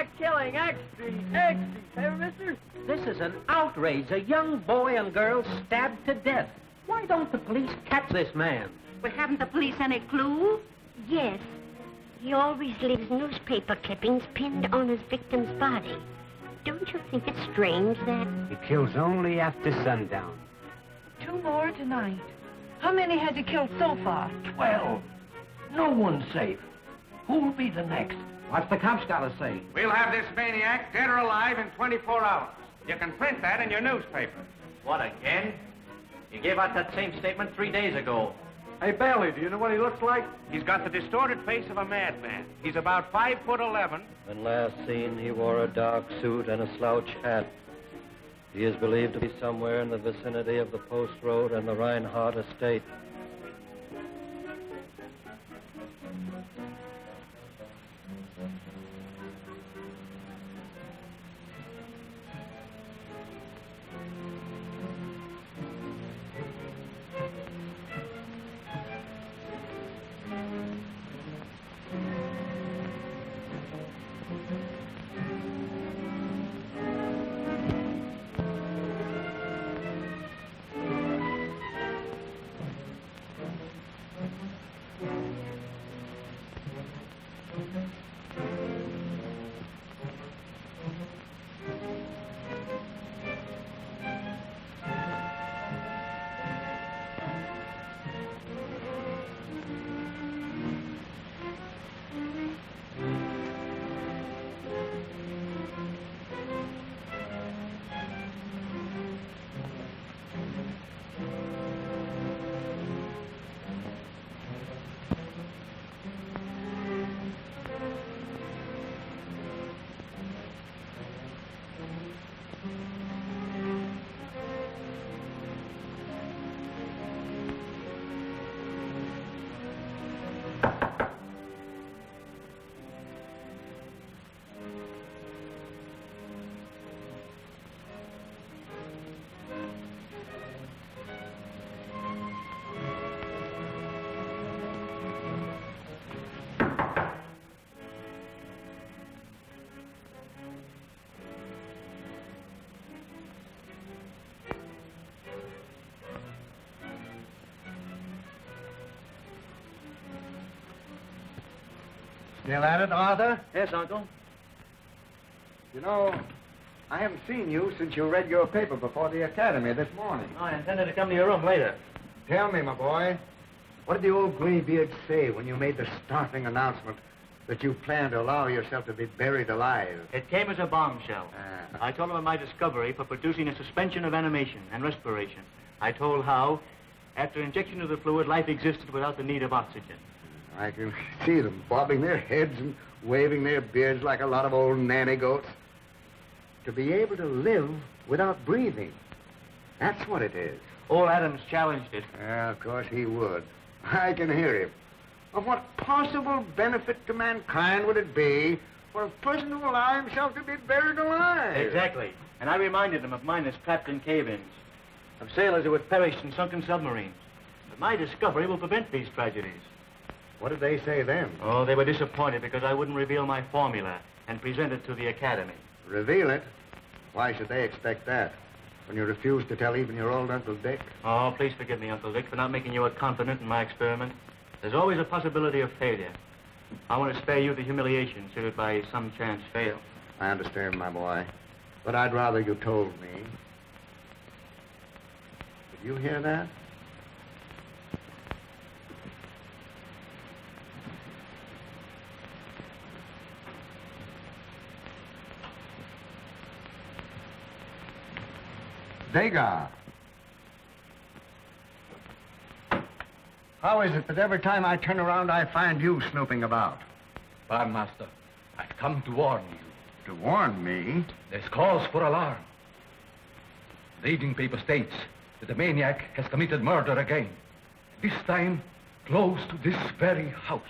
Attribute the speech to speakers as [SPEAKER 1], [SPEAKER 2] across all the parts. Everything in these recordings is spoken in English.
[SPEAKER 1] maniac killing, ecstasy, ecstasy. Hey, mister?
[SPEAKER 2] This is an outrage. A young boy and girl stabbed to death. Why don't the police catch this man?
[SPEAKER 3] But haven't the police any clue?
[SPEAKER 4] Yes. He always leaves newspaper clippings pinned on his victim's body. Don't you think it's strange that...
[SPEAKER 5] He kills only after sundown.
[SPEAKER 6] 2 more tonight. How many has he killed so far?
[SPEAKER 7] 12. No one's safe. Who'll be the next?
[SPEAKER 2] What's the cops got to say?
[SPEAKER 8] We'll have this maniac dead or alive in 24 hours. You can print that in your newspaper.
[SPEAKER 9] What, again? You gave out that same statement 3 days ago.
[SPEAKER 8] Hey, Bailey, do you know what he looks like? He's got the distorted face of a madman. He's about 5'11".
[SPEAKER 10] When last seen, he wore a dark suit and a slouch hat. He is believed to be somewhere in the vicinity of the Post Road and the Reinhardt estate.
[SPEAKER 5] Still at it, Arthur?
[SPEAKER 9] Yes, Uncle.
[SPEAKER 5] You know, I haven't seen you since you read your paper before the academy this morning.
[SPEAKER 9] Oh, I intended to come to your room later.
[SPEAKER 5] Tell me, my boy, what did the old graybeard say when you made the startling announcement that you planned to allow yourself to be buried alive?
[SPEAKER 9] It came as a bombshell. I told him of my discovery for producing a suspension of animation and respiration. I told how, after injection of the fluid, life existed without the need of oxygen.
[SPEAKER 5] I can see them bobbing their heads and waving their beards like a lot of old nanny goats. To be able to live without breathing. That's what it is.
[SPEAKER 9] Old Adams challenged it.
[SPEAKER 5] Yeah, of course he would. I can hear him. Of what possible benefit to mankind would it be for a person to allow himself to be buried alive?
[SPEAKER 9] Exactly. And I reminded him of miners trapped in cave-ins, of sailors who had perished in sunken submarines. But my discovery will prevent these tragedies.
[SPEAKER 5] What did they say then?
[SPEAKER 9] Oh, they were disappointed because I wouldn't reveal my formula and present it to the Academy.
[SPEAKER 5] Reveal it? Why should they expect that? When you refuse to tell even your old Uncle Dick?
[SPEAKER 9] Oh, please forgive me, Uncle Dick, for not making you a confidant in my experiment. There's always a possibility of failure. I want to spare you the humiliation should it by some chance fail.
[SPEAKER 5] I understand, my boy. But I'd rather you told me. Did you hear that? Degas. How is it that every time I turn around, I find you snooping about?
[SPEAKER 11] Barmaster, I've come to warn you.
[SPEAKER 5] To warn me?
[SPEAKER 11] There's cause for alarm. The evening paper states that the maniac has committed murder again. This time, close to this very house.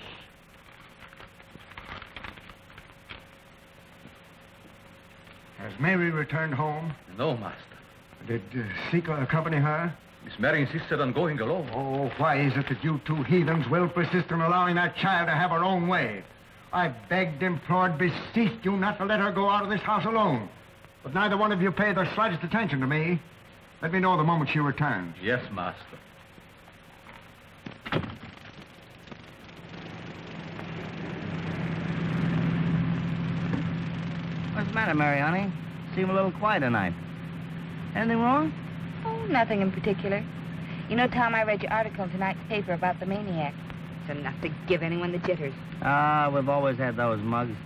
[SPEAKER 5] Has Mary returned home?
[SPEAKER 11] No, Master.
[SPEAKER 5] Did Seeker accompany her?
[SPEAKER 11] Miss Mary insisted on going alone.
[SPEAKER 5] Oh, why is it that you two heathens will persist in allowing that child to have her own way? I begged, implored, beseeched you not to let her go out of this house alone. But neither one of you paid the slightest attention to me. Let me know the moment she returns.
[SPEAKER 11] Yes, master.
[SPEAKER 12] What's the matter, Mary, honey? Seem a little quiet tonight. Anything wrong?
[SPEAKER 6] Oh, nothing in particular. You know, Tom, I read your article in tonight's paper about the maniac. It's enough to give anyone the jitters.
[SPEAKER 12] Ah, we've always had those mugs.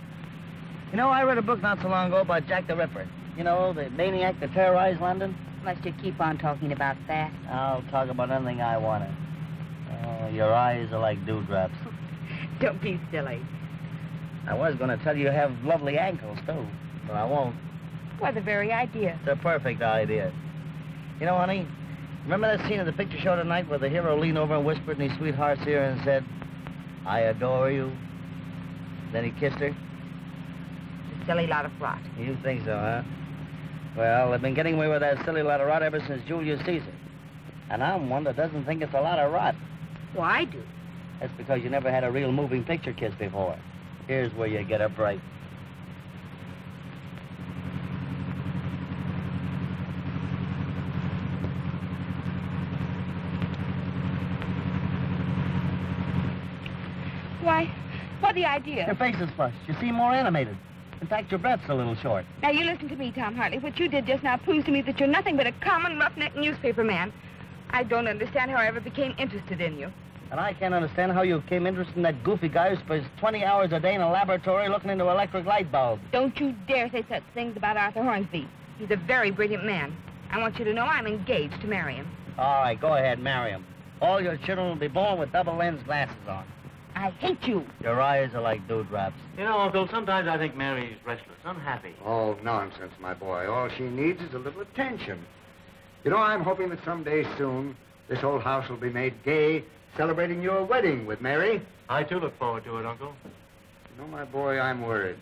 [SPEAKER 12] You know, I read a book not so long ago about Jack the Ripper. You know, the maniac that terrorized London.
[SPEAKER 6] Must you keep on talking about that?
[SPEAKER 12] I'll talk about anything I want to. Oh, your eyes are like dewdrops.
[SPEAKER 6] Don't be silly.
[SPEAKER 12] I was going to tell you have lovely ankles, too, but I won't.
[SPEAKER 6] Why, the very idea.
[SPEAKER 12] It's a perfect idea. You know, honey, remember that scene of the picture show tonight where the hero leaned over and whispered in his sweetheart's ear and said, I adore you? Then he kissed her?
[SPEAKER 6] It's a silly lot of rot.
[SPEAKER 12] You think so, huh? Well, they've been getting away with that silly lot of rot ever since Julius Caesar. And I'm one that doesn't think it's a lot of rot.
[SPEAKER 6] Well, I do.
[SPEAKER 12] That's because you never had a real moving picture kiss before. Here's where you get a break.
[SPEAKER 6] Why, what the idea?
[SPEAKER 12] Your face is flushed. You seem more animated. In fact, your breath's a little short.
[SPEAKER 6] Now, you listen to me, Tom Hartley. What you did just now proves to me that you're nothing but a common roughneck newspaper man. I don't understand how I ever became interested in you.
[SPEAKER 12] And I can't understand how you became interested in that goofy guy who spends 20 hours a day in a laboratory looking into electric light bulbs.
[SPEAKER 6] Don't you dare say such things about Arthur Hornsby. He's a very brilliant man. I want you to know I'm engaged to marry him.
[SPEAKER 12] All right, go ahead, marry him. All your children will be born with double lens glasses on.
[SPEAKER 6] I hate you.
[SPEAKER 12] Your eyes are like dewdrops.
[SPEAKER 9] You know, Uncle, sometimes I think Mary's restless, unhappy.
[SPEAKER 5] Oh, nonsense, my boy. All she needs is a little attention. You know, I'm hoping that someday soon this old house will be made gay, celebrating your wedding with Mary.
[SPEAKER 9] I, too, look forward to it, Uncle.
[SPEAKER 5] You know, my boy, I'm worried.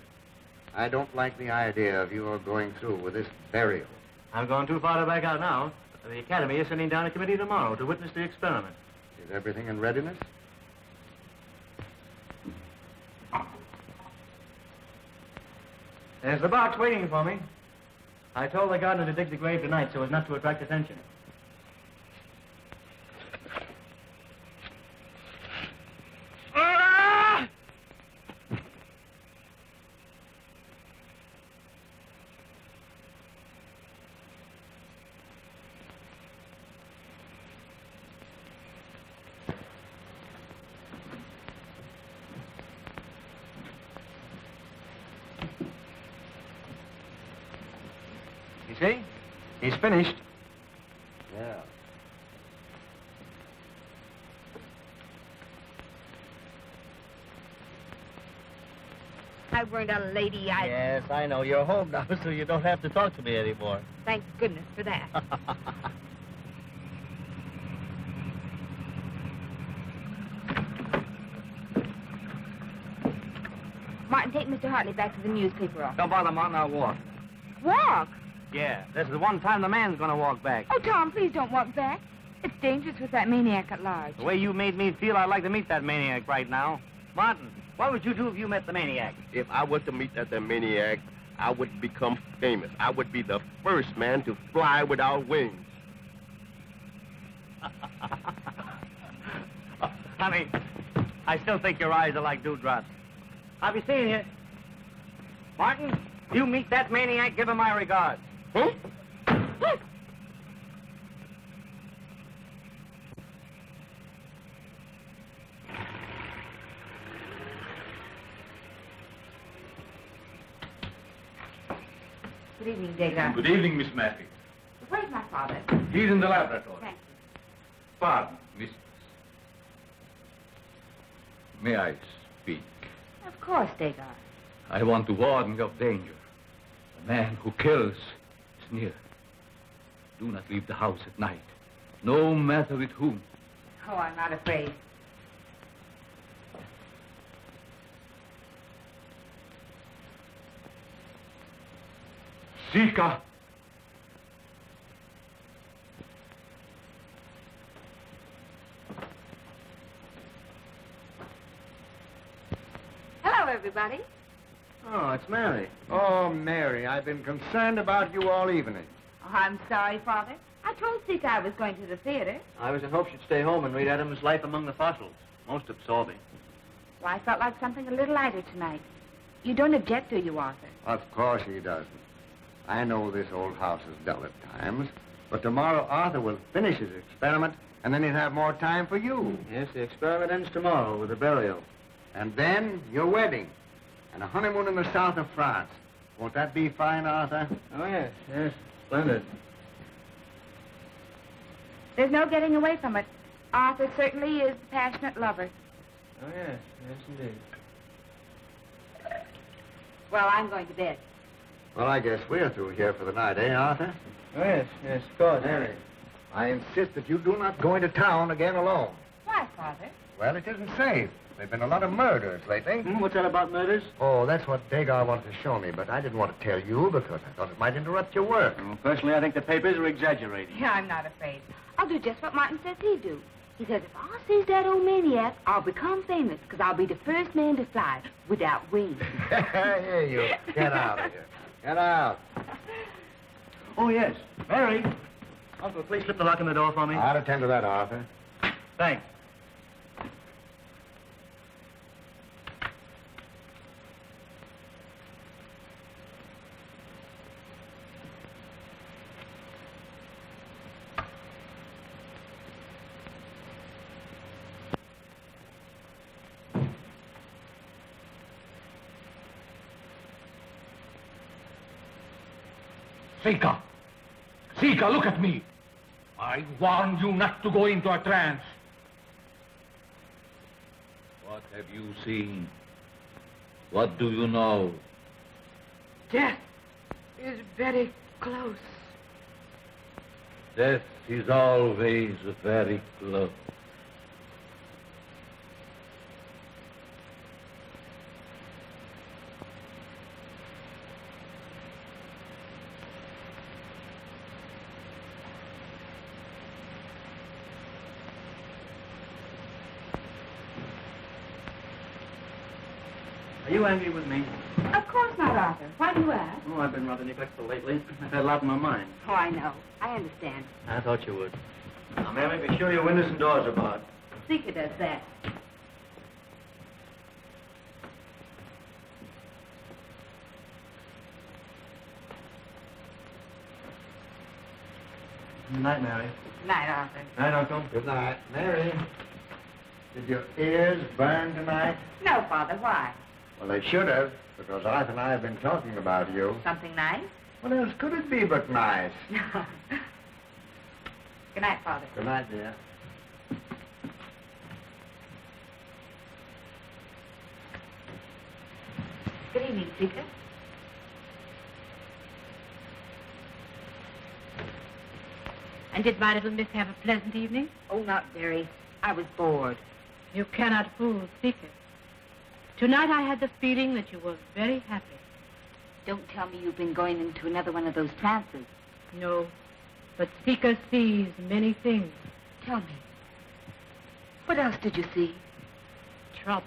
[SPEAKER 5] I don't like the idea of you all going through with this burial.
[SPEAKER 9] I've gone too far to back out now. The Academy is sending down a committee tomorrow to witness the experiment.
[SPEAKER 5] Is everything in readiness?
[SPEAKER 9] There's the box waiting for me. I told the gardener to dig the grave tonight so as not to attract attention. You see? He's finished.
[SPEAKER 12] Yeah.
[SPEAKER 6] I weren't a lady.
[SPEAKER 12] Yes, I know. You're home now, so you don't have to talk to me anymore.
[SPEAKER 6] Thank goodness for that. Martin, take Mr. Hartley back to the newspaper office.
[SPEAKER 12] Don't bother, Martin. I'll walk.
[SPEAKER 6] Walk?
[SPEAKER 12] Yeah, this is the one time the man's gonna walk back.
[SPEAKER 6] Oh, Tom, please don't walk back. It's dangerous with that maniac at large.
[SPEAKER 12] The way you made me feel, I'd like to meet that maniac right now. Martin, what would you do if you met the maniac?
[SPEAKER 13] If I were to meet that maniac, I would become famous. I would be the first man to fly without wings.
[SPEAKER 12] Honey, I still think your eyes are like dewdrops. I'll be seeing you. Martin, you meet that maniac, give him my regards.
[SPEAKER 13] Huh?
[SPEAKER 6] Good evening, Degas.
[SPEAKER 11] Good evening, Miss Matthews.
[SPEAKER 6] Where's my father?
[SPEAKER 11] He's in the laboratory.
[SPEAKER 6] Thank you.
[SPEAKER 11] Pardon, mistress. May I speak?
[SPEAKER 6] Of course, Degas.
[SPEAKER 11] I want to warn you of danger. The man who kills is near. Do not leave the house at night, no matter with whom.
[SPEAKER 6] Oh, I'm not afraid.
[SPEAKER 11] Zika!
[SPEAKER 6] Hello, everybody. everybody.
[SPEAKER 9] Oh, it's Mary.
[SPEAKER 5] Oh, Mary, I've been concerned about you all evening.
[SPEAKER 6] Oh, I'm sorry, Father. I told Zeke I was going to the theater.
[SPEAKER 9] I was in hopes you'd stay home and read Adam's Life Among the Fossils. Most absorbing.
[SPEAKER 6] Well, I felt like something a little lighter tonight. You don't object, do you, Arthur?
[SPEAKER 5] Of course he doesn't. I know this old house is dull at times, but tomorrow Arthur will finish his experiment, and then he'll have more time for you.
[SPEAKER 9] Yes, the experiment ends tomorrow with the burial.
[SPEAKER 5] And then your wedding, and a honeymoon in the south of France. Won't that be fine, Arthur?
[SPEAKER 9] Oh, yes, yes. Splendid.
[SPEAKER 6] There's no getting away from it. Arthur certainly is a passionate lover.
[SPEAKER 9] Oh, yes, yes, indeed.
[SPEAKER 6] Well, I'm going to bed.
[SPEAKER 5] Well, I guess we're through here for the night, eh, Arthur?
[SPEAKER 9] Oh, yes, yes, of course.
[SPEAKER 5] Mary, I insist that you do not go into town again alone.
[SPEAKER 6] Why, Father?
[SPEAKER 5] Well, it isn't safe. There have been a lot of murders lately.
[SPEAKER 9] What's that about murders?
[SPEAKER 5] Oh, that's what Dagar wanted to show me, but I didn't want to tell you because I thought it might interrupt your work.
[SPEAKER 9] Well, personally, I think the papers are exaggerating.
[SPEAKER 6] Yeah, I'm not afraid. I'll do just what Martin says he'd do. He says, if I sees that old maniac, I'll become famous because I'll be the first man to fly without wings.
[SPEAKER 5] Here you. Get out of here. Get out.
[SPEAKER 9] Oh, yes. Mary. Uncle, please slip the lock in the door for me.
[SPEAKER 5] I'll attend to that, Arthur.
[SPEAKER 9] Thanks.
[SPEAKER 11] Seika! Seika, look at me! I warned you not to go into a trance. What have you seen? What do you know?
[SPEAKER 6] Death is very close.
[SPEAKER 11] Death is always very close.
[SPEAKER 9] Are you angry with me?
[SPEAKER 6] Of course not, Arthur. Why do you ask?
[SPEAKER 9] Oh, I've been rather neglectful lately. I've had a lot on my mind.
[SPEAKER 6] Oh, I know. I understand.
[SPEAKER 9] I thought you would. Now, Mary, be sure your windows and doors are barred.
[SPEAKER 6] Seeker does that.
[SPEAKER 9] Good night, Mary.
[SPEAKER 6] Good night, Arthur.
[SPEAKER 9] Night, Uncle.
[SPEAKER 5] Good night. Mary, did your ears burn tonight?
[SPEAKER 6] No, Father. Why?
[SPEAKER 5] Well, they should have, because Arthur and I have been talking about you.
[SPEAKER 6] Something nice?
[SPEAKER 5] What else could it be but nice?
[SPEAKER 6] Good night, Father.
[SPEAKER 5] Good night, dear.
[SPEAKER 6] Good evening, Seeker.
[SPEAKER 3] And did my little miss have a pleasant evening?
[SPEAKER 6] Oh, not very. I was bored.
[SPEAKER 3] You cannot fool Seeker. Tonight I had the feeling that you were very happy.
[SPEAKER 6] Don't tell me you've been going into another one of those trances.
[SPEAKER 3] No, but Seeker sees many things.
[SPEAKER 6] Tell me. What else did you see?
[SPEAKER 3] Trouble,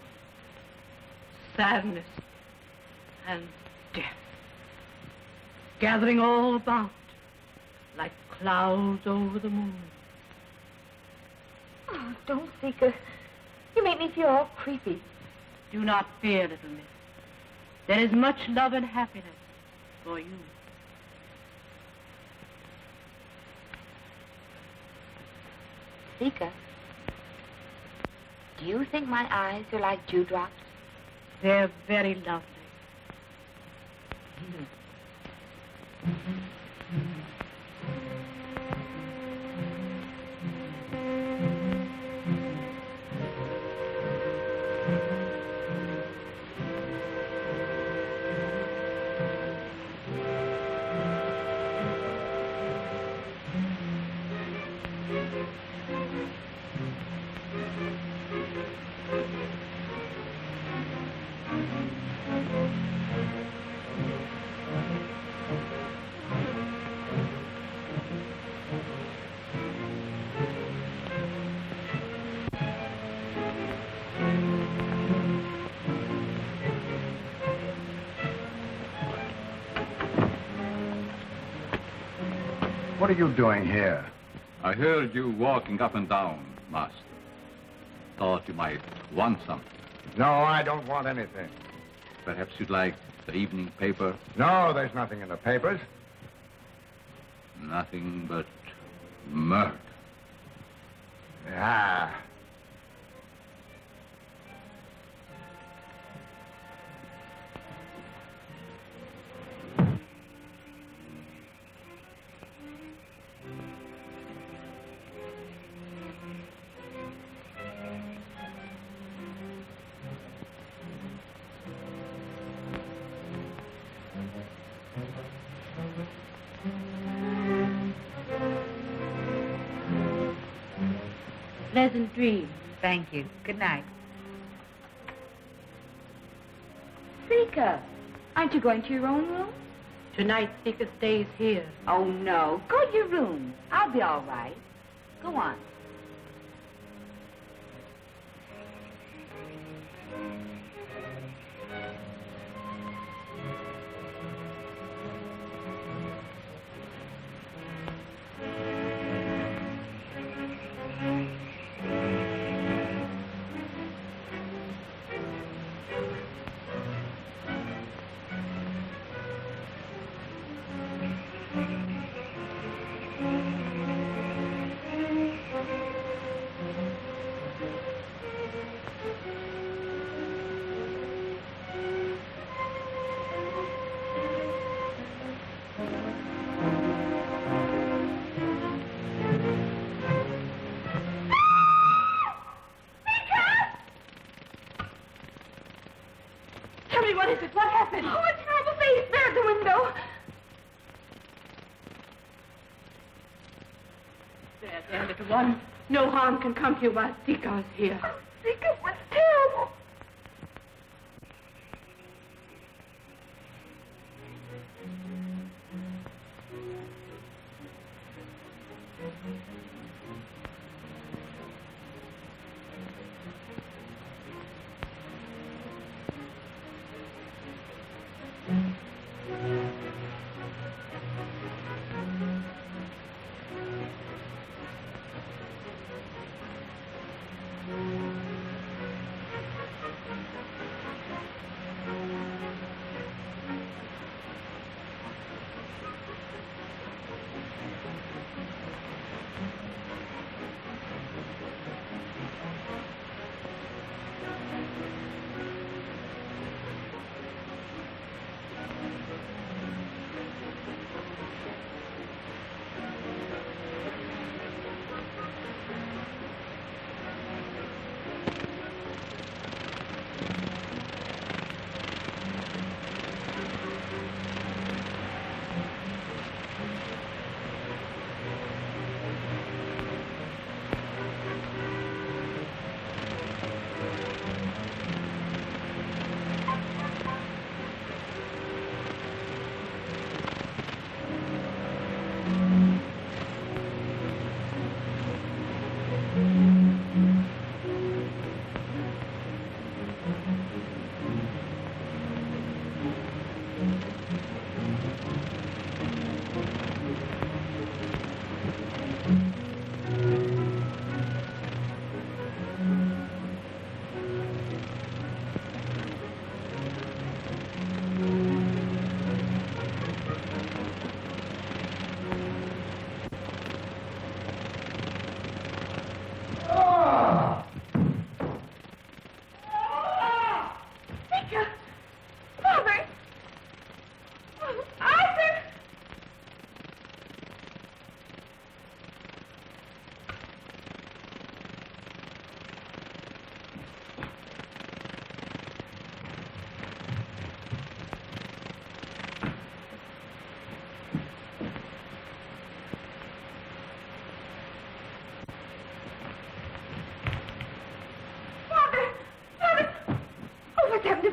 [SPEAKER 3] sadness, and death. Gathering all about, like clouds over the moon.
[SPEAKER 6] Oh, don't, Seeker. You make me feel all creepy.
[SPEAKER 3] Do not fear, little miss. There is much love and happiness for you.
[SPEAKER 6] Seeker, do you think my eyes are like dewdrops?
[SPEAKER 3] They're very lovely.
[SPEAKER 5] What are you doing here?
[SPEAKER 11] I heard you walking up and down, Master. Thought you might want something.
[SPEAKER 5] No, I don't want anything.
[SPEAKER 11] Perhaps you'd like the evening paper?
[SPEAKER 5] No, there's nothing in the papers.
[SPEAKER 11] Nothing but murder.
[SPEAKER 5] Yeah.
[SPEAKER 3] Pleasant dreams.
[SPEAKER 6] Thank you. Good night. Sika, aren't you going to your own room?
[SPEAKER 3] Tonight, Sika stays here.
[SPEAKER 6] Oh, no. Go to your room. I'll be all right. Go on.
[SPEAKER 3] What is it? What happened?
[SPEAKER 6] Oh, a terrible face there at the window.
[SPEAKER 3] There, little one. No harm can come to you while Sika's here.
[SPEAKER 6] Oh, Sika, what's terrible?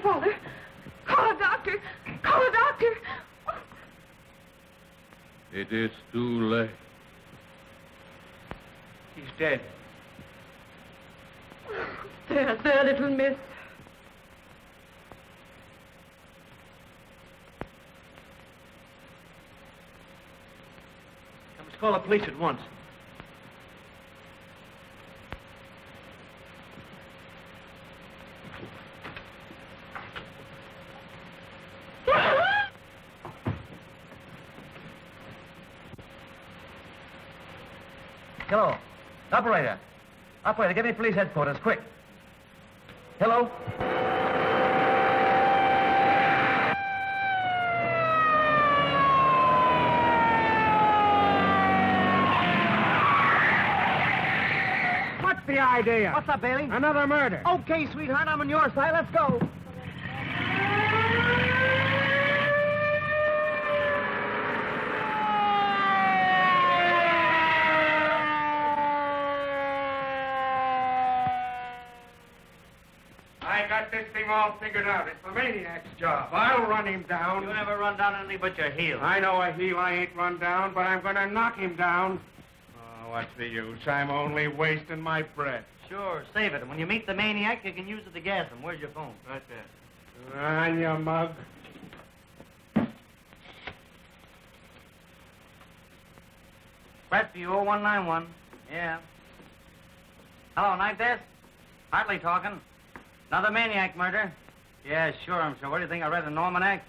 [SPEAKER 6] Father, call a doctor. Call a doctor.
[SPEAKER 11] It is too late.
[SPEAKER 8] He's dead.
[SPEAKER 3] There, little miss.
[SPEAKER 9] I must call the police at once.
[SPEAKER 14] Hello. Operator. Operator, get me police headquarters, quick. Hello?
[SPEAKER 1] What's the idea?
[SPEAKER 14] What's up, Bailey?
[SPEAKER 1] Another murder.
[SPEAKER 14] Okay, sweetheart, I'm on your side. Let's go.
[SPEAKER 8] I got this thing all figured out. It's the maniac's job. I'll run him down.
[SPEAKER 9] You never run down anything but your heel.
[SPEAKER 8] I know a heel I ain't run down, but I'm going to knock him down. Oh, what's the use? I'm only wasting my breath.
[SPEAKER 9] Sure, save it. And when you meet the maniac, you can use it to gas him. Where's your phone? Right there.
[SPEAKER 8] On you mug.
[SPEAKER 2] Westview 0191. Yeah. Hello, night desk? Hartley talking. Another maniac murder? Yeah, sure, I'm sure. What do you think? I read an almanac?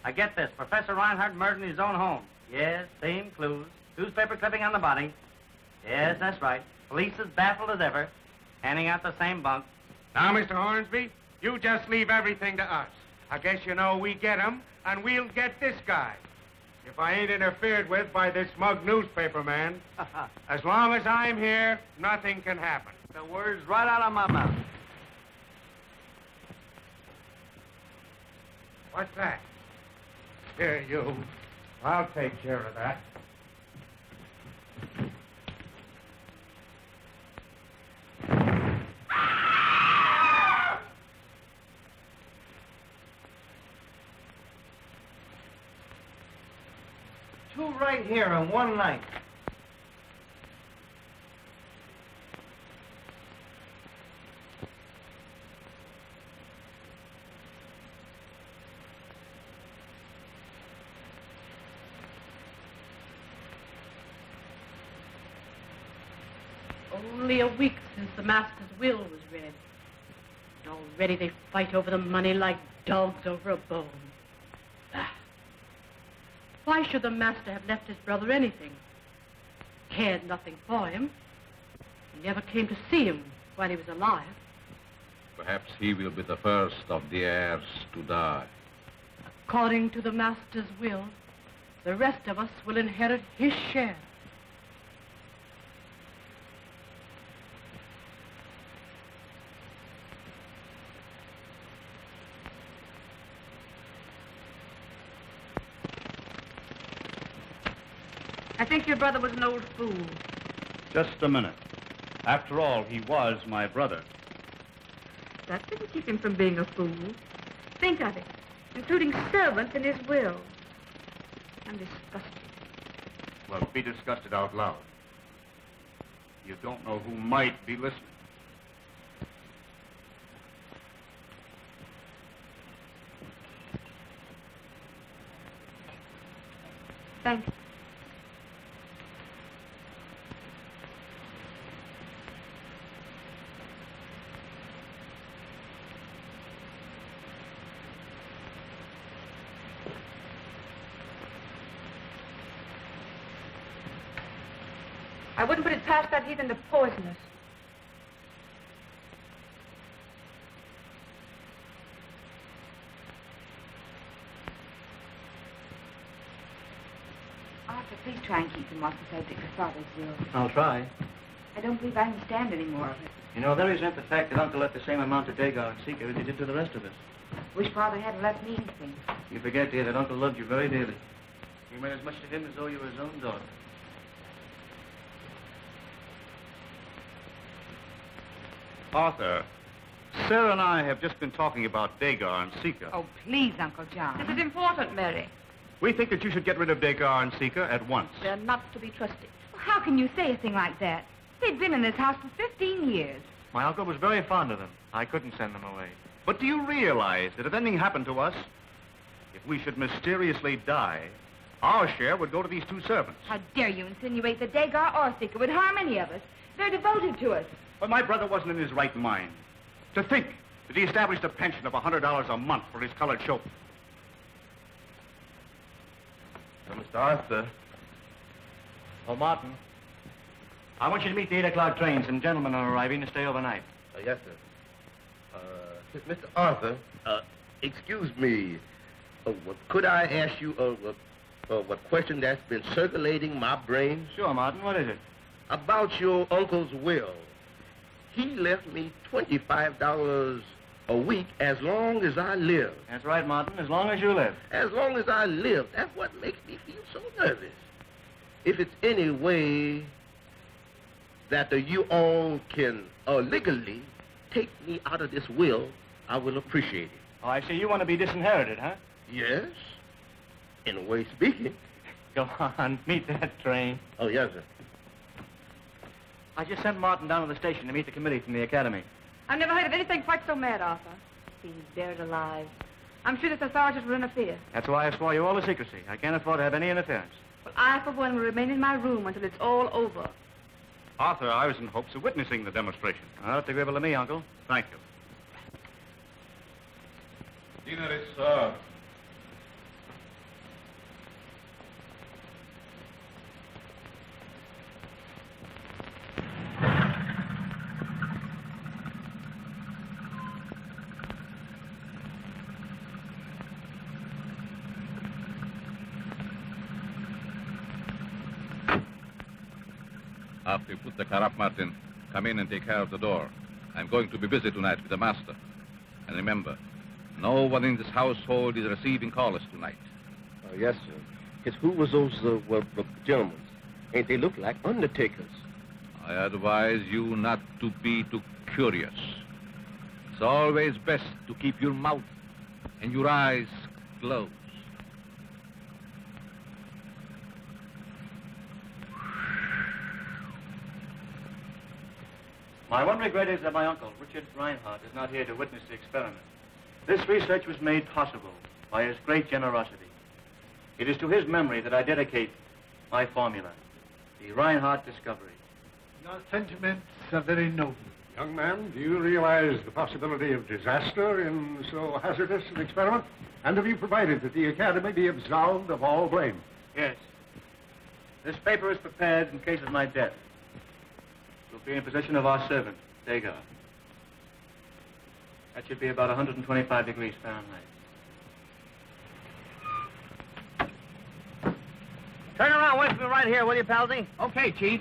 [SPEAKER 2] I get this. Professor Reinhardt murdered in his own home. Yes, same clues. Newspaper clipping on the body. Yes, that's right. Police as baffled as ever. Handing out the same bunk.
[SPEAKER 8] Now, Mr. Hornsby, you just leave everything to us. I guess you know we get him, and we'll get this guy. If I ain't interfered with by this smug newspaper man, as long as I'm here, nothing can happen.
[SPEAKER 2] The words right out of my mouth.
[SPEAKER 8] What's that? Here, you. I'll take care of that.
[SPEAKER 14] Two right here in one night.
[SPEAKER 3] Only a week since the master's will was read. And already they fight over the money like dogs over a bone. Why should the master have left his brother anything? Cared nothing for him. He never came to see him while he was alive.
[SPEAKER 15] Perhaps he will be the first of the heirs to die.
[SPEAKER 3] According to the master's will, the rest of us will inherit his share.
[SPEAKER 6] I think your brother was an old fool.
[SPEAKER 16] Just a minute. After all, he was my brother.
[SPEAKER 6] That didn't keep him from being a fool. Think of it, including servants in his will. I'm disgusted.
[SPEAKER 16] Well, be disgusted out loud. You don't know who might be listening.
[SPEAKER 6] Thank you. I wouldn't put it past that heathen to poison us. Arthur, please try and keep him off the subject of Father's will.
[SPEAKER 9] I'll try.
[SPEAKER 6] I don't believe I can stand any more of it.
[SPEAKER 9] You know, there isn't the fact that Uncle left the same amount to Dagar and Seeker as he did to the rest of us.
[SPEAKER 6] Wish Father hadn't left me anything.
[SPEAKER 9] You forget, dear, that Uncle loved you very dearly. You meant as much to him as though you were his own daughter.
[SPEAKER 16] Arthur, Sarah and I have just been talking about Dagar and Seeker.
[SPEAKER 6] Oh, please, Uncle John. This is important, Mary.
[SPEAKER 16] We think that you should get rid of Dagar and Seeker at once.
[SPEAKER 6] They're not to be trusted. How can you say a thing like that? They've been in this house for 15 years.
[SPEAKER 9] My uncle was very fond of them. I couldn't send them away.
[SPEAKER 16] But do you realize that if anything happened to us, if we should mysteriously die, Our share would go to these 2 servants.
[SPEAKER 6] How dare you insinuate that Degar or Thicker would harm any of us? They're devoted to us.
[SPEAKER 16] But my brother wasn't in his right mind. To think that he established a pension of $100 a month for his colored chauffeur.
[SPEAKER 13] Mr. Arthur.
[SPEAKER 9] Oh, Martin. I want you to meet the 8 o'clock train. Some gentlemen are arriving to stay overnight.
[SPEAKER 13] Yes, sir. Mr. Arthur, excuse me. Could I ask you a question that's been circulating my brain?
[SPEAKER 9] Sure, Martin. What is it?
[SPEAKER 13] About your uncle's will. He left me $25 a week as long as I live.
[SPEAKER 9] That's right, Martin. As long as you live.
[SPEAKER 13] As long as I live. That's what makes me feel so nervous. If it's any way that you all can legally take me out of this will, I will appreciate it.
[SPEAKER 9] Oh, I see. You want to be disinherited, huh?
[SPEAKER 13] Yes. In a way speaking.
[SPEAKER 9] Go on. Meet that train.
[SPEAKER 13] Oh, yes, sir.
[SPEAKER 9] I just sent Martin down to the station to meet the committee from the academy.
[SPEAKER 6] I've never heard of anything quite so mad, Arthur. He's buried alive. I'm sure the authorities will interfere.
[SPEAKER 9] That's why I swore you all to secrecy. I can't afford to have any interference.
[SPEAKER 6] Well, I, for one, will remain in my room until it's all over.
[SPEAKER 16] Arthur, I was in hopes of witnessing the demonstration.
[SPEAKER 9] Well, that's agreeable to me, Uncle.
[SPEAKER 16] Thank you.
[SPEAKER 15] Dinner is served. After you put the car up, Martin, come in and take care of the door. I'm going to be busy tonight with the master. And remember, no one in this household is receiving callers tonight.
[SPEAKER 13] Yes, sir. Yes, who was those gentlemen? Ain't they look like undertakers?
[SPEAKER 15] I advise you not to be too curious. It's always best to keep your mouth and your eyes closed.
[SPEAKER 9] My one regret is that my uncle, Richard Reinhardt, is not here to witness the experiment. This research was made possible by his great generosity. It is to his memory that I dedicate my formula, the Reinhardt discovery.
[SPEAKER 8] Your sentiments are very noble. Young man, do you realize the possibility of disaster in so hazardous an experiment? And have you provided that the Academy be absolved of all blame?
[SPEAKER 9] Yes. This paper is prepared in case of my death. It will be in possession of our servant, Degar. That should be about 125 degrees Fahrenheit.
[SPEAKER 12] Turn around, wait for me right here, will you, Palsy?
[SPEAKER 2] Okay, Chief.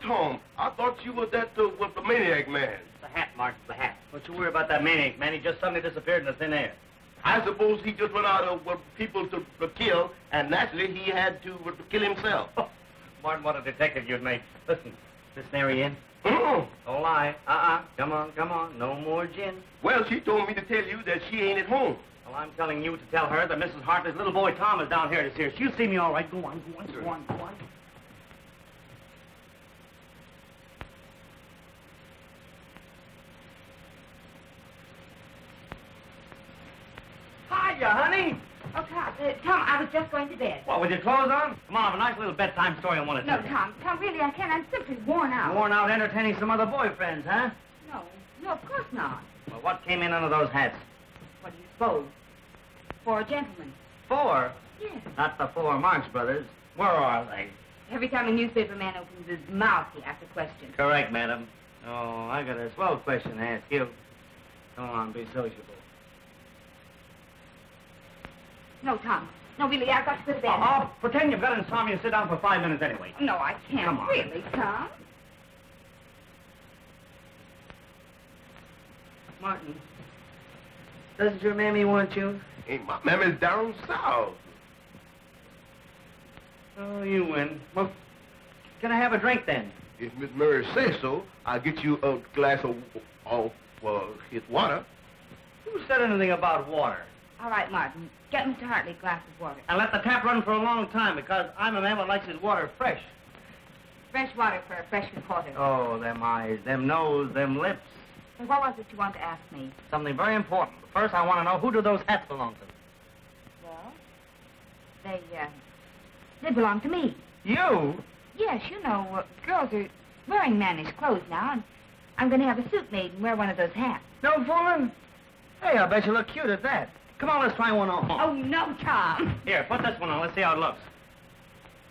[SPEAKER 13] Tom, I thought you were that the maniac man.
[SPEAKER 2] The hat, Mark, the hat. Don't you worry about that maniac, man. He just suddenly disappeared in the thin air.
[SPEAKER 13] I suppose he just run out of people to kill, and naturally he had to kill himself.
[SPEAKER 2] Oh, Martin, what a detective you'd make. Listen, this Mary in?
[SPEAKER 13] Oh.
[SPEAKER 2] Don't lie. Come on. No more gin.
[SPEAKER 13] Well, she told me to tell you that she ain't at home.
[SPEAKER 2] Well, I'm telling you to tell her that Mrs. Hartley's little boy Tom is down here to see her. She'll see me all right. Go on. Hiya, honey.
[SPEAKER 6] Oh, Tom, I was just going to bed.
[SPEAKER 2] What, with your clothes on? Come on, have a nice little bedtime story I want to tell you.
[SPEAKER 6] Tom, really, I can't. I'm simply worn out.
[SPEAKER 2] Worn out entertaining some other boyfriends, huh?
[SPEAKER 6] No, of course not.
[SPEAKER 2] Well, what came in under those hats?
[SPEAKER 6] What do you suppose? 4 gentlemen.
[SPEAKER 2] 4?
[SPEAKER 6] Yes.
[SPEAKER 2] Not the 4 Marx brothers. Where are they?
[SPEAKER 6] Every time a newspaper man opens his mouth, he asks a question.
[SPEAKER 2] Correct, madam. Oh, I got a swell question to ask you. Come on, be sociable.
[SPEAKER 6] No, Tom. No, really, I've got to go to bed.
[SPEAKER 2] Oh, pretend you've got insomnia and sit down for 5 minutes anyway.
[SPEAKER 6] No, I can't.
[SPEAKER 2] Come on.
[SPEAKER 6] Really, Tom.
[SPEAKER 2] Martin, doesn't your mammy want you?
[SPEAKER 13] Hey, my mammy's down south.
[SPEAKER 2] Oh, you win. Well, can I have a drink then?
[SPEAKER 13] If Miss Murray says so, I'll get you a glass of his water.
[SPEAKER 2] Who said anything about water?
[SPEAKER 6] All right, Martin. Get Mr. Hartley a glass of water.
[SPEAKER 2] And let the tap run for a long time, because I'm a man that likes his water fresh.
[SPEAKER 6] Fresh water for a fresh reporter.
[SPEAKER 2] Oh, them eyes, them nose, them lips.
[SPEAKER 6] And what was it you wanted to ask me?
[SPEAKER 2] Something very important. First, I want to know, who do those hats belong to?
[SPEAKER 6] Well, they belong to me.
[SPEAKER 2] You?
[SPEAKER 6] Yes, you know, girls are wearing mannish clothes now, and I'm going to have a suit made and wear one of those hats.
[SPEAKER 2] No fooling? Hey, I bet you look cute at that. Come on, let's try one on.
[SPEAKER 6] Oh, no, Tom.
[SPEAKER 2] Here, put this one on. Let's see how it looks.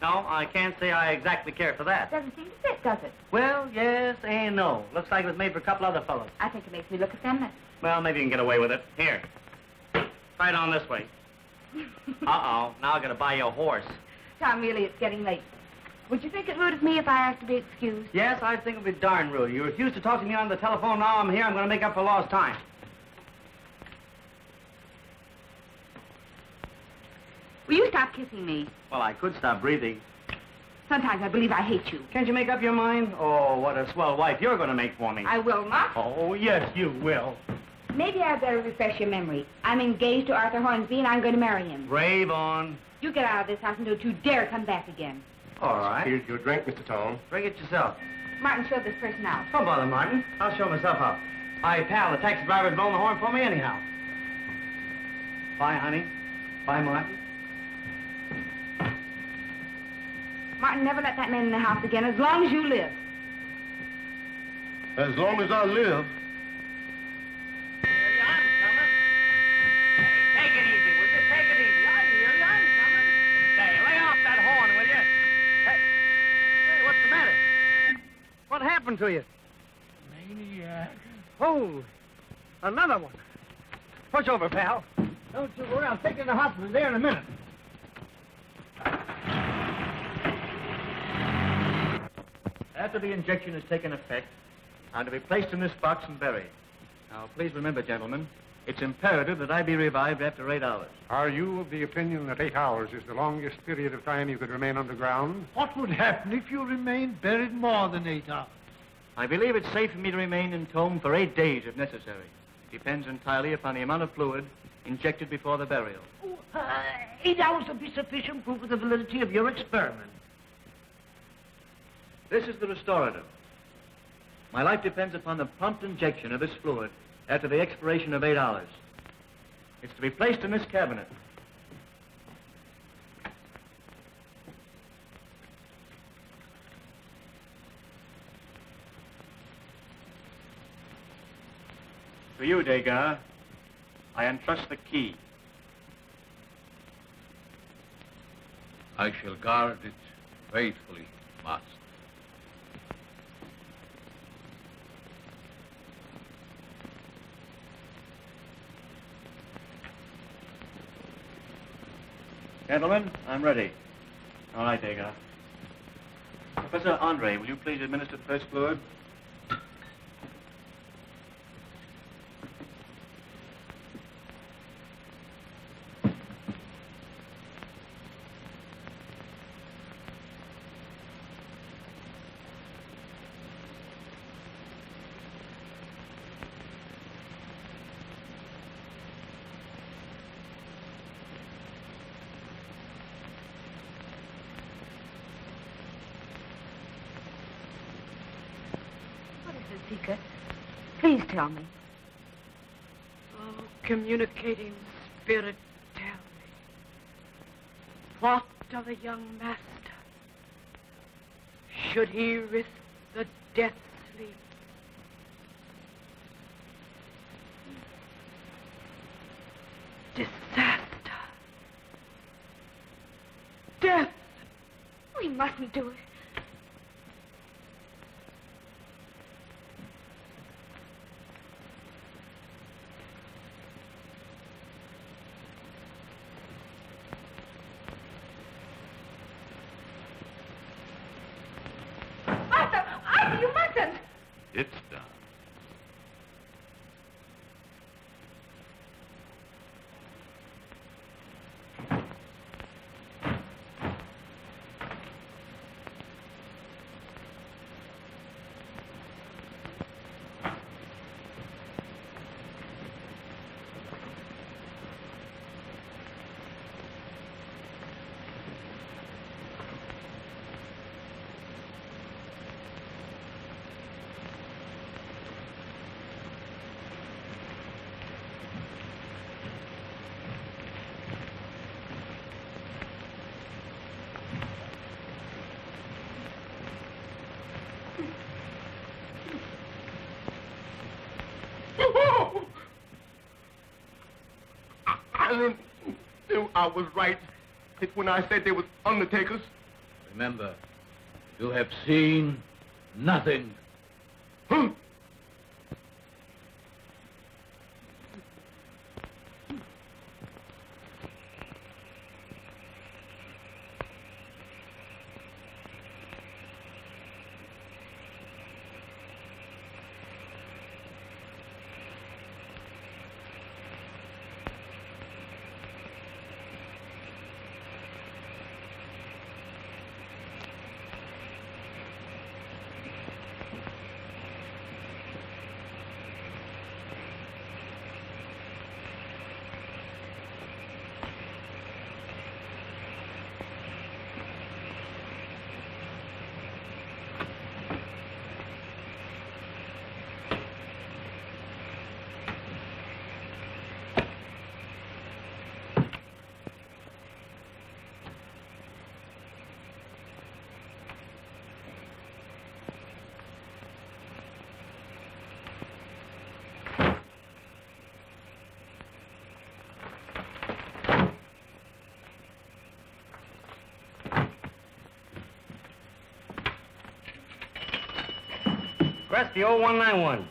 [SPEAKER 2] No, I can't say I exactly care for that.
[SPEAKER 6] Doesn't seem to fit, does it?
[SPEAKER 2] Well, yes and no. Looks like it was made for a couple other fellows.
[SPEAKER 6] I think it makes me look effeminate.
[SPEAKER 2] Well, maybe you can get away with it. Here. Try it on this way. Uh-oh. Now I've got to buy you a horse.
[SPEAKER 6] Tom, really, it's getting late. Would you think it rude of me if I asked to be excused?
[SPEAKER 2] Yes, I think it would be darn rude. You refuse to talk to me on the telephone. Now I'm here. I'm going to make up for lost time.
[SPEAKER 6] Will you stop kissing me?
[SPEAKER 2] Well, I could stop breathing.
[SPEAKER 6] Sometimes I believe I hate you.
[SPEAKER 2] Can't you make up your mind? Oh, what a swell wife you're going to make for me.
[SPEAKER 6] I will not.
[SPEAKER 2] Oh, yes, you will.
[SPEAKER 6] Maybe I'd better refresh your memory. I'm engaged to Arthur Hornsby, and I'm going to marry him.
[SPEAKER 2] Rave on.
[SPEAKER 6] You get out of this house and don't you dare come back again.
[SPEAKER 2] All right.
[SPEAKER 13] Here's your drink, Mr. Tom.
[SPEAKER 2] Bring it yourself.
[SPEAKER 6] Martin, show this person out.
[SPEAKER 2] Don't bother, Martin. I'll show myself up. My pal, the taxi driver's blowing the horn for me anyhow. Bye, honey. Bye, Martin.
[SPEAKER 6] Martin, never let that man in the house again as long as you live.
[SPEAKER 13] As long as I live.
[SPEAKER 2] Take it easy, will you? Take it easy. I hear you. I'm coming. Say, lay off that horn, will you? Hey, what's the matter? What happened to you?
[SPEAKER 1] Maniac.
[SPEAKER 2] Oh, another one. Push over, pal.
[SPEAKER 1] Don't you worry, I'll take you to the hospital there in a minute.
[SPEAKER 9] After the injection has taken effect, I'm to be placed in this box and buried. Now, please remember, gentlemen, it's imperative that I be revived after 8 hours.
[SPEAKER 8] Are you of the opinion that 8 hours is the longest period of time you could remain underground?
[SPEAKER 1] What would happen if you remained buried more than 8 hours?
[SPEAKER 9] I believe it's safe for me to remain entombed for 8 days if necessary. Depends entirely upon the amount of fluid injected before the burial.
[SPEAKER 1] 8 hours will be sufficient proof of the validity of your experiment.
[SPEAKER 9] This is the restorative. My life depends upon the prompt injection of this fluid after the expiration of 8 hours. It's to be placed in this cabinet. To you, Degas, I entrust the key.
[SPEAKER 15] I shall guard it faithfully, master.
[SPEAKER 9] Gentlemen, I'm ready. All right, Degas. Professor Andre, will you please administer the first fluid?
[SPEAKER 6] Secret. Please tell me.
[SPEAKER 3] Oh, communicating spirit, tell me. What of a young master? Should he risk the death sleep? Disaster. Death.
[SPEAKER 6] We mustn't do it. You mustn't.
[SPEAKER 16] It's done.
[SPEAKER 13] I was right when I said they was undertakers.
[SPEAKER 15] Remember, you have seen nothing.
[SPEAKER 13] Huh?
[SPEAKER 2] Rescue 0191.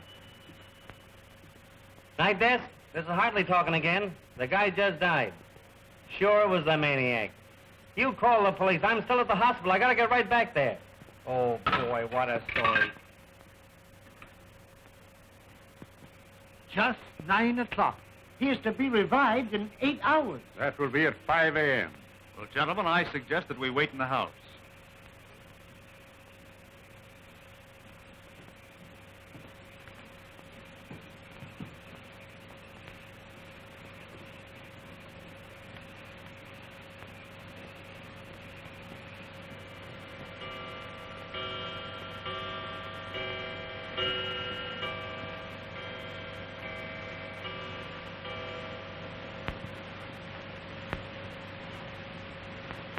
[SPEAKER 2] Night desk, this is Hartley talking again. The guy just died. Sure was the maniac. You call the police. I'm still at the hospital. I gotta get right back there. Oh, boy, what a story.
[SPEAKER 1] Just 9 o'clock. He is to be revived in 8 hours.
[SPEAKER 16] That will be at 5 a.m.
[SPEAKER 15] Well, gentlemen, I suggest that we wait in the house.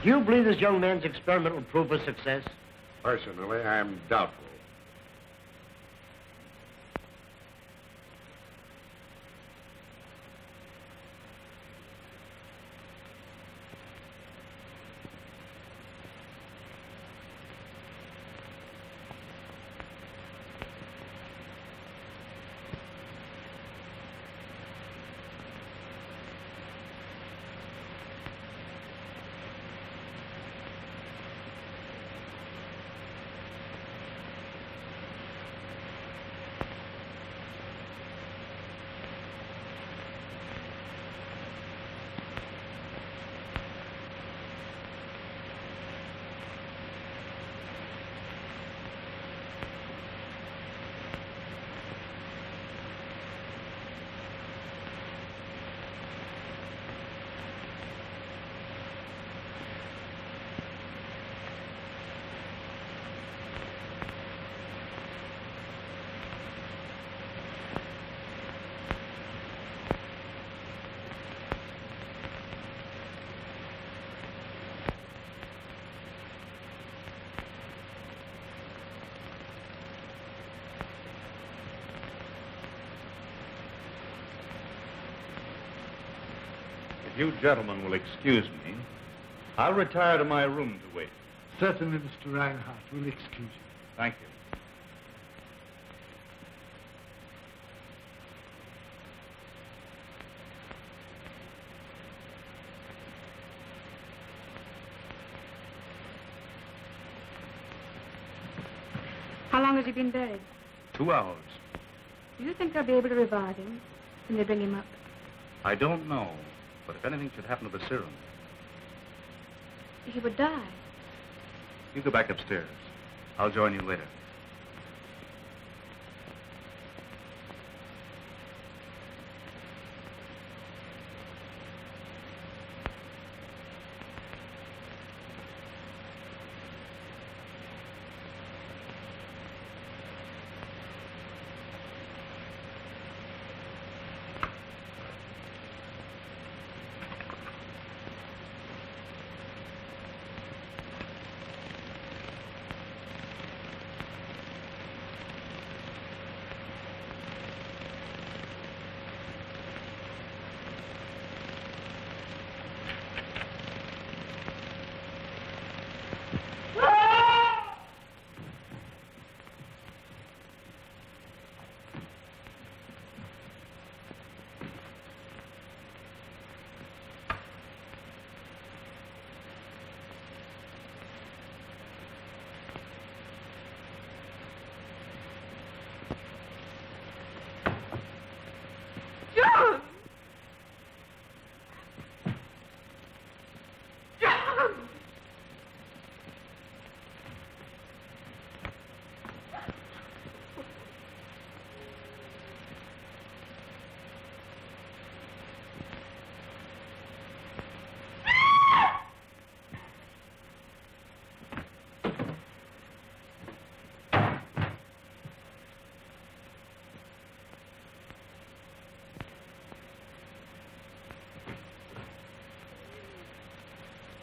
[SPEAKER 1] Do you believe this young man's experiment will prove a success?
[SPEAKER 16] Personally, I'm doubtful. If you gentlemen will excuse me, I'll retire to my room to wait.
[SPEAKER 1] Certainly, Mr. Reinhardt. We'll excuse you.
[SPEAKER 16] Thank you.
[SPEAKER 6] How long has he been dead?
[SPEAKER 16] 2 hours.
[SPEAKER 6] Do you think they'll be able to revive him when they bring him up?
[SPEAKER 16] I don't know, but if anything should happen to the serum,
[SPEAKER 6] He would die.
[SPEAKER 16] you go back upstairs. I'll join you later.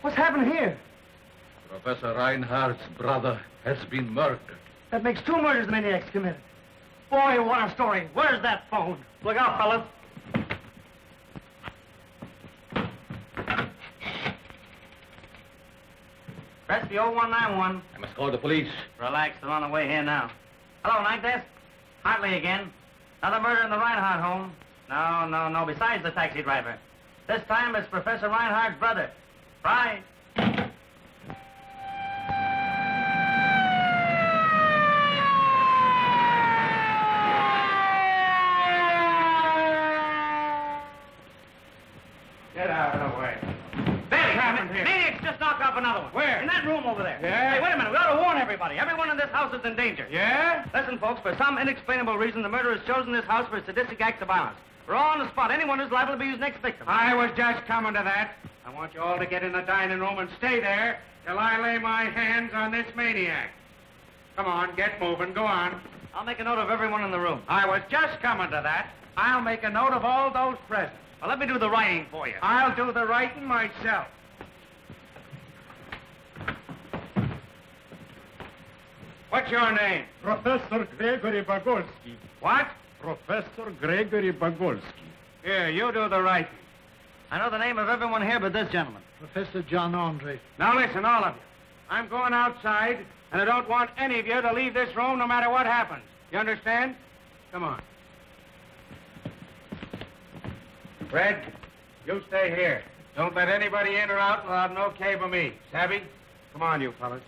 [SPEAKER 14] What's happened here?
[SPEAKER 11] Professor Reinhardt's brother has been murdered.
[SPEAKER 14] That makes 2 murders the maniac's committed. Boy, what a story. Where's that phone?
[SPEAKER 2] Look out, fellas. Press the 0191.
[SPEAKER 11] I must call the police.
[SPEAKER 2] Relax, they're on the way here now. Hello, night desk. Hartley again. Another murder in the Reinhardt home. No. Besides the taxi driver. This time it's Professor Reinhardt's brother. Fry.
[SPEAKER 8] Get out of the way.
[SPEAKER 2] Maniac's just knocked off another one.
[SPEAKER 8] Where?
[SPEAKER 2] In that room over there.
[SPEAKER 8] Yeah?
[SPEAKER 2] Hey, wait a minute. We ought to warn everybody. Everyone in this house is in danger.
[SPEAKER 8] Yeah?
[SPEAKER 2] Listen, folks, for some inexplainable reason, the murderer has chosen this house for sadistic acts of violence. We're all on the spot. Anyone who's liable to be his next victim.
[SPEAKER 8] I was just coming to that. I want you all to get in the dining room and stay there till I lay my hands on this maniac. Come on, get moving. Go on.
[SPEAKER 2] I'll make a note of everyone in the room.
[SPEAKER 8] I was just coming to that. I'll make a note of all those present.
[SPEAKER 2] Well, let me do the writing for you.
[SPEAKER 8] I'll do the writing myself. What's your name?
[SPEAKER 17] Professor Gregory Bagolsky.
[SPEAKER 8] What?
[SPEAKER 17] Professor Gregory Bagolsky.
[SPEAKER 8] Here, you do the writing.
[SPEAKER 2] I know the name of everyone here but this gentleman.
[SPEAKER 17] Professor John Andre.
[SPEAKER 8] Now listen, all of you. I'm going outside, and I don't want any of you to leave this room no matter what happens. You understand? Come on. Fred, you stay here. Don't let anybody in or out without an okay by me. Savvy? Come on, you fellas.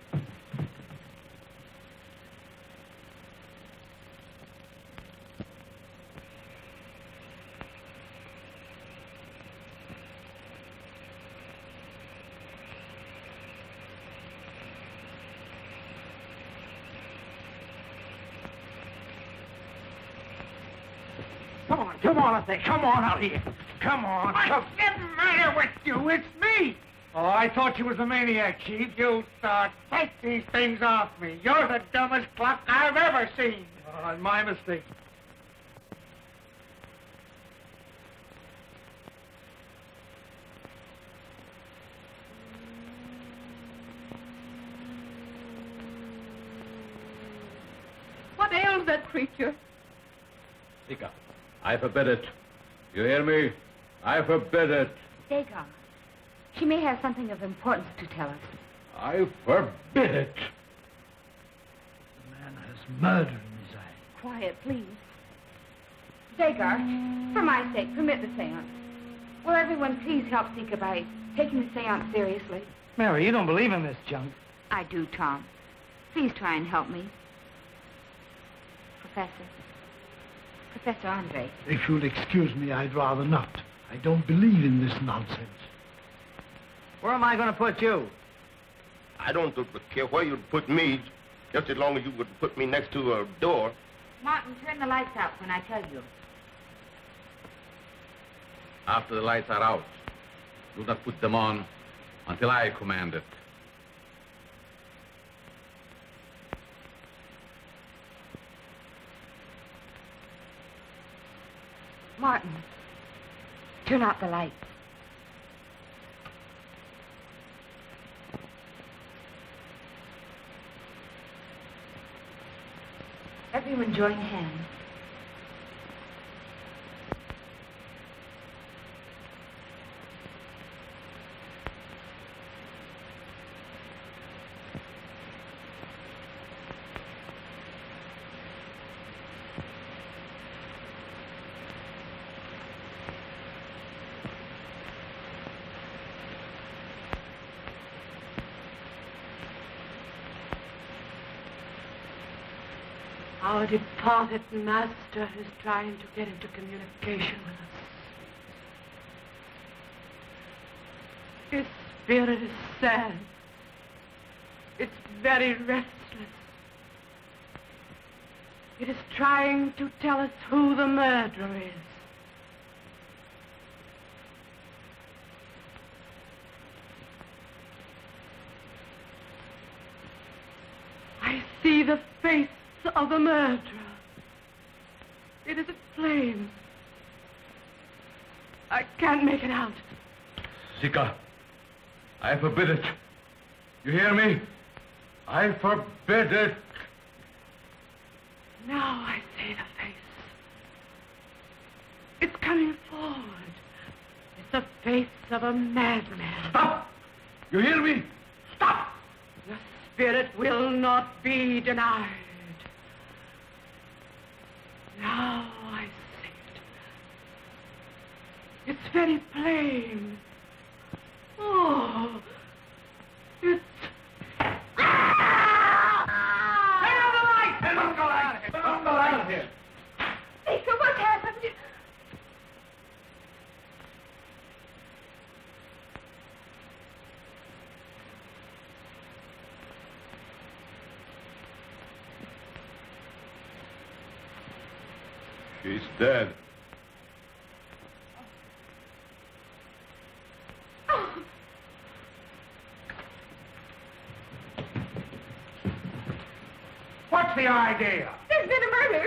[SPEAKER 1] Come on, I say. Come on out here. Come on. What's the matter with you? It's me.
[SPEAKER 8] Oh, I thought you was the maniac, Chief. You thought. Take these things off me. You're the dumbest clock I've ever seen.
[SPEAKER 17] Oh, my mistake.
[SPEAKER 3] What ails that creature?
[SPEAKER 11] Sika, I forbid it. You hear me? I forbid it.
[SPEAKER 6] Dagon, she may have something of importance to tell us.
[SPEAKER 11] I forbid it.
[SPEAKER 17] The man has murder in his eye.
[SPEAKER 6] Quiet, please. Dagar, for my sake, permit the seance. Will everyone please help Sika by taking the seance seriously?
[SPEAKER 14] Mary, you don't believe in this junk.
[SPEAKER 6] I do, Tom. Please try and help me. Professor Andre.
[SPEAKER 17] If you'll excuse me, I'd rather not. I don't believe in this nonsense.
[SPEAKER 2] Where am I going to put you?
[SPEAKER 13] I don't care where you'd put me, just as long as you would put me next to a door.
[SPEAKER 6] Martin, turn the lights out when I tell you.
[SPEAKER 15] After the lights are out, do not put them on until I command it.
[SPEAKER 6] Martin, turn out the lights. Everyone join hands.
[SPEAKER 3] Our departed master is trying to get into communication with us. His spirit is sad. It's very restless. It is trying to tell us who the murderer is. I see the face of the murderer. It is in flames. I can't make it out.
[SPEAKER 11] Sika, I forbid it. You hear me? I forbid it.
[SPEAKER 3] Now I see the face. It's coming forward. It's the face of a madman.
[SPEAKER 11] Stop! You hear me? Stop!
[SPEAKER 3] The spirit will not be denied. Now I see it. It's very plain. Oh, it's...
[SPEAKER 6] Baker, what happened?
[SPEAKER 16] She's dead.
[SPEAKER 8] What's the idea?
[SPEAKER 6] There's been a murder.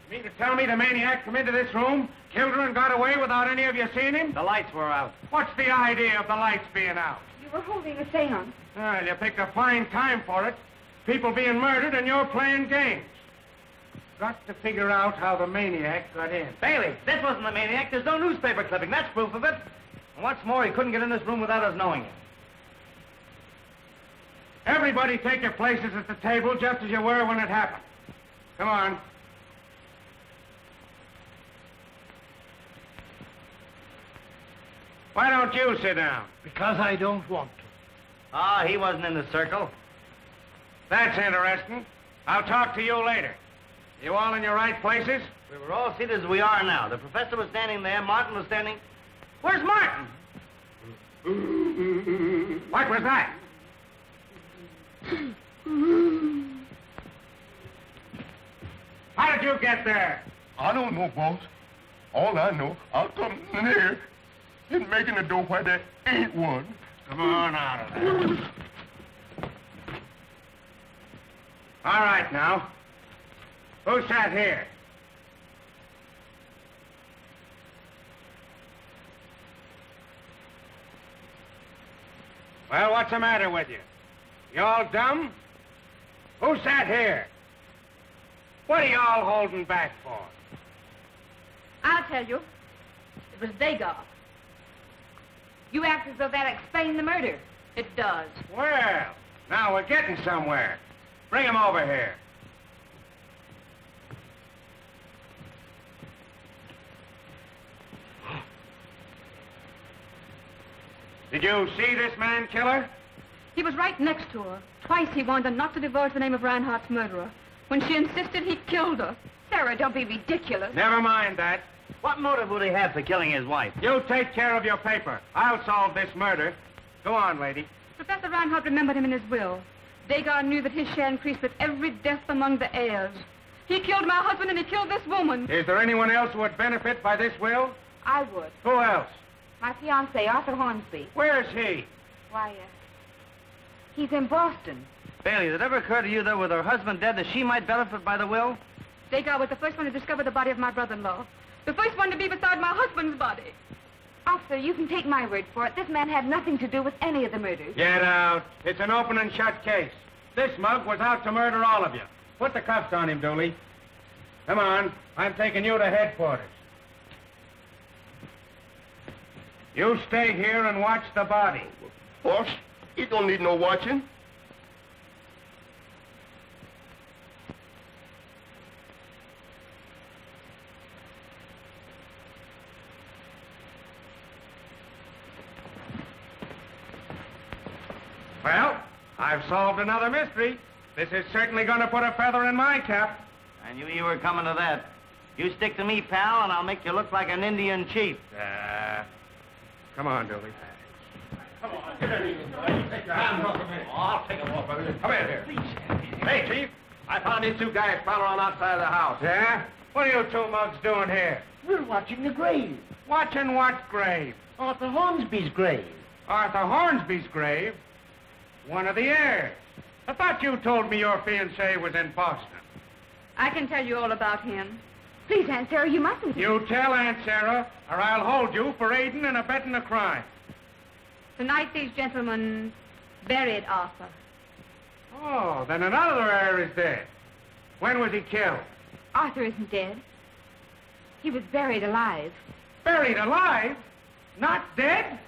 [SPEAKER 8] You mean to tell me the maniac come into this room, killed her, and got away without any of you seeing him?
[SPEAKER 2] The lights were out.
[SPEAKER 8] What's the idea of the lights being out?
[SPEAKER 6] You were holding a seance.
[SPEAKER 8] Well, you picked a fine time for it. People being murdered and you're playing games. Got to figure out how the maniac got in.
[SPEAKER 2] Bailey, this wasn't the maniac. There's no newspaper clipping. That's proof of it. And what's more, he couldn't get in this room without us knowing it.
[SPEAKER 8] Everybody take your places at the table just as you were when it happened. Come on. Why don't you sit down?
[SPEAKER 17] Because I don't want to.
[SPEAKER 2] Ah, he wasn't in the circle.
[SPEAKER 8] That's interesting. I'll talk to you later. You all in your right places?
[SPEAKER 2] We were all seated as we are now. The professor was standing there. Martin was standing... Where's Martin?
[SPEAKER 8] What was that? How did you get there?
[SPEAKER 13] I don't know, boss. All I know, I'll come in here and making a door where there ain't one.
[SPEAKER 8] Come on out of there. All right, now. Who sat here? Well, what's the matter with you? You all dumb? Who sat here? What are you all holding back for?
[SPEAKER 6] I'll tell you. It was Dagar. You act as though that explained the murder.
[SPEAKER 3] It does.
[SPEAKER 8] Well, now we're getting somewhere. Bring him over here. Did you see this man kill her?
[SPEAKER 3] He was right next to her. Twice he warned her not to divulge the name of Reinhardt's murderer. When she insisted, he killed her.
[SPEAKER 6] Sarah, don't be ridiculous.
[SPEAKER 8] Never mind that.
[SPEAKER 2] What motive would he have for killing his wife?
[SPEAKER 8] You take care of your paper. I'll solve this murder. Go on, lady.
[SPEAKER 3] Professor Reinhardt remembered him in his will. Dagar knew that his share increased with every death among the heirs. He killed my husband and he killed this woman.
[SPEAKER 8] Is there anyone else who would benefit by this will?
[SPEAKER 6] I would.
[SPEAKER 8] Who else?
[SPEAKER 6] My fiancé, Arthur Hornsby.
[SPEAKER 8] Where is he?
[SPEAKER 6] Why, he's in Boston.
[SPEAKER 2] Bailey, did it ever occur to you that with her husband dead that she might benefit by the will?
[SPEAKER 3] Dagar was the first one to discover the body of my brother-in-law. The first one to be beside my husband's body.
[SPEAKER 6] Officer, you can take my word for it. This man had nothing to do with any of the murders.
[SPEAKER 8] Get out. It's an open and shut case. This mug was out to murder all of you. Put the cuffs on him, Dooley. Come on. I'm taking you to headquarters. You stay here and watch the body.
[SPEAKER 13] Boss, he don't need no watching.
[SPEAKER 8] Well, I've solved another mystery. This is certainly going to put a feather in my cap.
[SPEAKER 2] I knew you were coming to that. You stick to me, pal, and I'll make you look like an Indian chief.
[SPEAKER 8] Come on, Dooley.
[SPEAKER 11] Come on, get in. Take your hands off of me. Oh, I'll take them off of you. Come here.
[SPEAKER 14] Hey, Chief. I found these two guys prowling around outside of the house.
[SPEAKER 8] Yeah? What are you two mugs doing here?
[SPEAKER 17] We're watching the grave.
[SPEAKER 8] Watching what grave?
[SPEAKER 17] Arthur Hornsby's grave.
[SPEAKER 8] Arthur Hornsby's grave? One of the heirs. I thought you told me your fiancé was in Boston.
[SPEAKER 3] I can tell you all about him.
[SPEAKER 6] Please, Aunt Sarah, you mustn't.
[SPEAKER 8] You tell Aunt Sarah, or I'll hold you for aiding and abetting a crime.
[SPEAKER 6] Tonight these gentlemen buried Arthur.
[SPEAKER 8] Oh, then another heir is dead. When was he killed?
[SPEAKER 6] Arthur isn't dead. He was buried alive.
[SPEAKER 8] Buried alive? Not dead?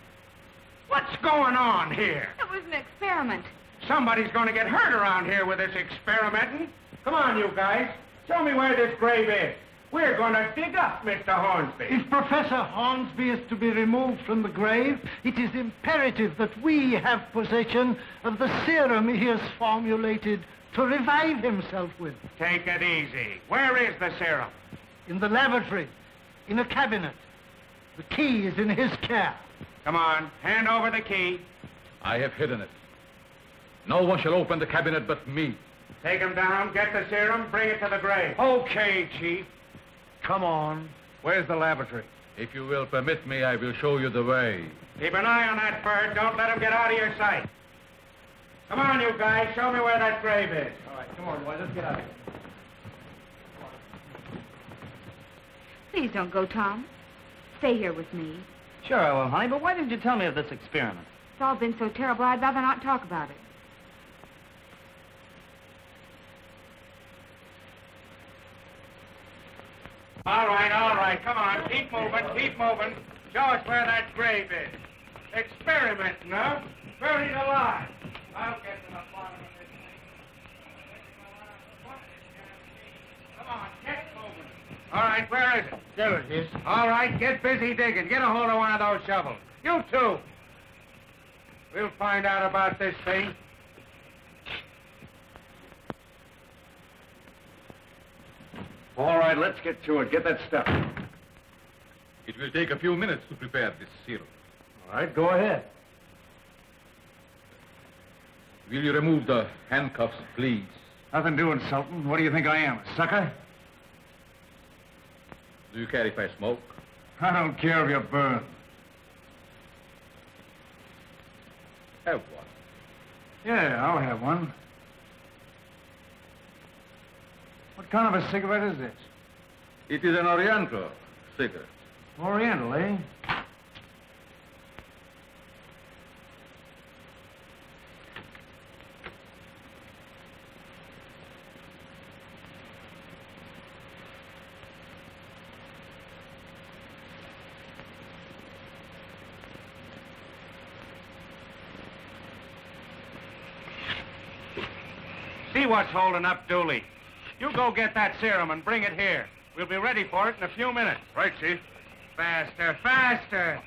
[SPEAKER 8] What's going on here?
[SPEAKER 6] It was an experiment.
[SPEAKER 8] Somebody's going to get hurt around here with this experimenting. Come on, you guys. Show me where this grave is. We're going to dig up Mr. Hornsby.
[SPEAKER 17] If Professor Hornsby is to be removed from the grave, it is imperative that we have possession of the serum he has formulated to revive himself with.
[SPEAKER 8] Take it easy. Where is the serum?
[SPEAKER 17] In the lavatory, in a cabinet. The key is in his care.
[SPEAKER 8] Come on, hand over the key.
[SPEAKER 11] I have hidden it. No one shall open the cabinet but me.
[SPEAKER 8] Take him down, get the serum, bring it to the grave.
[SPEAKER 7] Okay, Chief. Come on. Where's the lavatory?
[SPEAKER 11] If you will permit me, I will show you the way.
[SPEAKER 8] Keep an eye on that bird. Don't let him get out of your sight. Come on, you guys. Show me where that grave is.
[SPEAKER 7] All right, come on, boys. Let's get out of here.
[SPEAKER 6] Please don't go, Tom. Stay here with me.
[SPEAKER 2] Sure I will, honey, but why didn't you tell me of this experiment?
[SPEAKER 6] It's all been so terrible, I'd rather not talk about it.
[SPEAKER 8] All right. Come on. Keep moving. Show us where that grave is. Experimenting, huh? Buried alive. I'll get to the bottom of this thing. Come on, get moving. All right, where is it?
[SPEAKER 5] There it is.
[SPEAKER 8] All right, get busy digging. Get a hold of one of those shovels. You too. We'll find out about this thing.
[SPEAKER 16] All right, let's get to it. Get that stuff.
[SPEAKER 11] It will take a few minutes to prepare this serum.
[SPEAKER 7] All right, go ahead.
[SPEAKER 11] Will you remove the handcuffs, please?
[SPEAKER 16] Nothing doing, Sultan. What do you think I am, a sucker?
[SPEAKER 11] Do you care if I smoke?
[SPEAKER 16] I don't care if you burn.
[SPEAKER 11] Have one.
[SPEAKER 16] Yeah, I'll have one. What kind of a cigarette is this?
[SPEAKER 11] It is an Oriental cigarette.
[SPEAKER 16] Oriental, eh?
[SPEAKER 8] See what's holding up Dooley. You go get that serum and bring it here. We'll be ready for it in a few minutes.
[SPEAKER 16] Right, Chief.
[SPEAKER 8] Faster.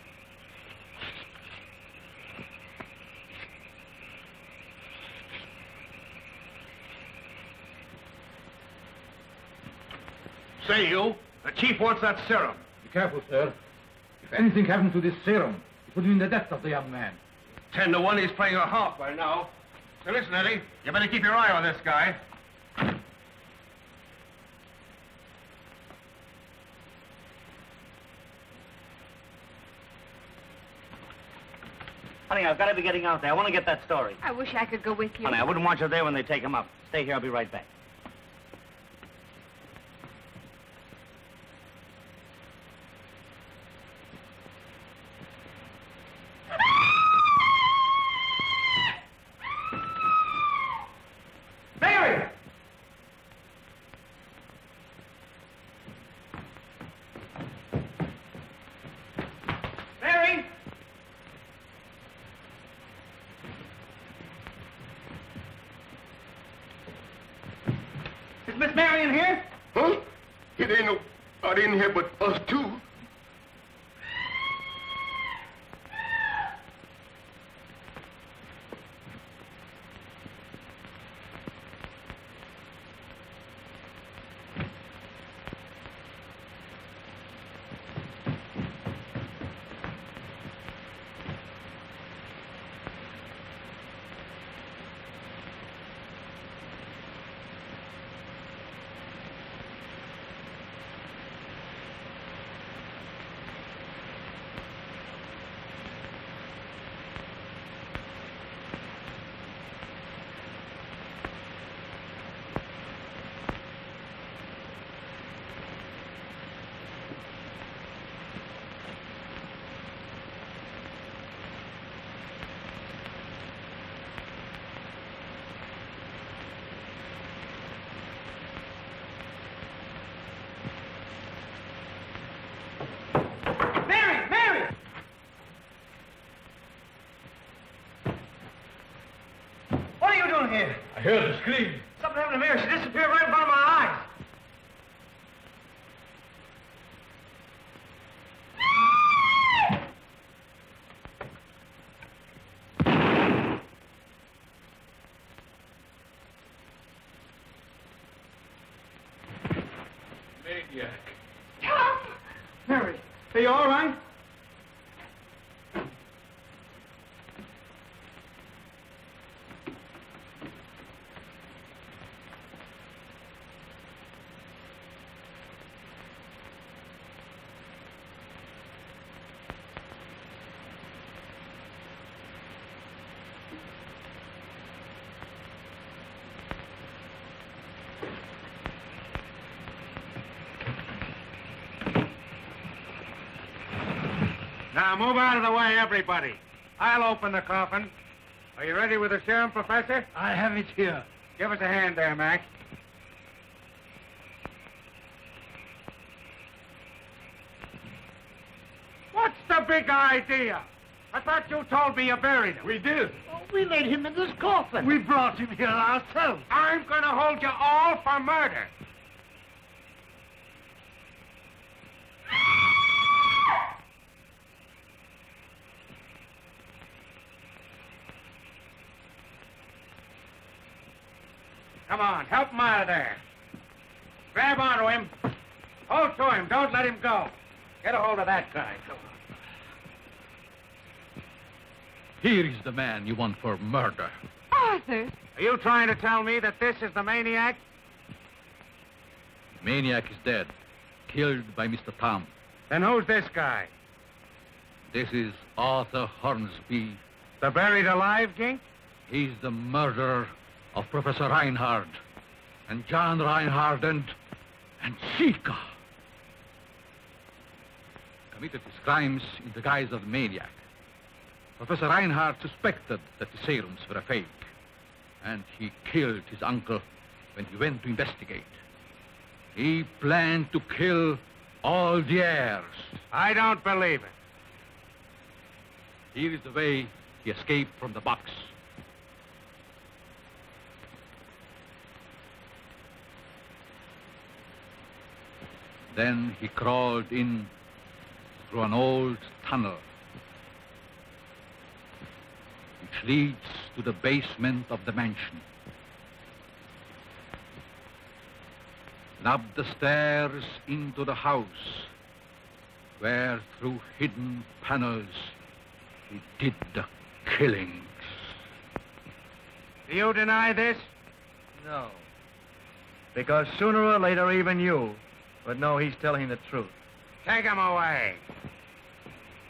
[SPEAKER 16] Say, you. The Chief wants that serum.
[SPEAKER 11] Be careful, sir. If anything happened to this serum, it would mean the death of the young man.
[SPEAKER 16] 10 to 1, he's playing a harp by now. So listen, Eddie, you better keep your eye on this guy.
[SPEAKER 2] Honey, I've got to be getting out there. I want to get that story.
[SPEAKER 6] I wish I could go with you.
[SPEAKER 2] Honey, I wouldn't want you there when they take him up. Stay here. I'll be right back.
[SPEAKER 8] Mary! Mary! Is Miss Mary in here?
[SPEAKER 13] Huh? It ain't nobody in here but us two.
[SPEAKER 14] on here?
[SPEAKER 11] I heard her scream.
[SPEAKER 14] Something happened to Mary. She disappeared right in front of my eyes.
[SPEAKER 11] Maniac.
[SPEAKER 14] Mary, are you all right?
[SPEAKER 8] Now, move out of the way, everybody. I'll open the coffin. Are you ready with the serum, Professor?
[SPEAKER 17] I have it here.
[SPEAKER 8] Give us a hand there, Mac. What's the big idea? I thought you told me you buried him.
[SPEAKER 17] We did.
[SPEAKER 1] Oh, we laid him in this coffin.
[SPEAKER 17] We brought him here ourselves.
[SPEAKER 8] I'm going to hold you all for murder. Come on, help him out of there. Grab onto him. Hold to him. Don't let him go. Get a hold of that guy. Come on.
[SPEAKER 11] Here is the man you want for murder.
[SPEAKER 6] Arthur!
[SPEAKER 8] Are you trying to tell me that this is the maniac?
[SPEAKER 11] Maniac is dead. Killed by Mr. Tom.
[SPEAKER 8] Then who's this guy?
[SPEAKER 11] This is Arthur Hornsby.
[SPEAKER 8] The buried alive gink?
[SPEAKER 11] He's the murderer of Professor Reinhardt, and John Reinhardt, and Chica. Committed his crimes in the guise of maniac. Professor Reinhardt suspected that the serums were a fake, and he killed his uncle when he went to investigate. He planned to kill all the heirs.
[SPEAKER 8] I don't believe it.
[SPEAKER 11] Here is the way he escaped from the box. Then he crawled in through an old tunnel which leads to the basement of the mansion. And up the stairs into the house, where through hidden panels he did the killings.
[SPEAKER 8] Do you deny this?
[SPEAKER 14] No. Because sooner or later, even you would know he's telling the truth.
[SPEAKER 8] Take him away.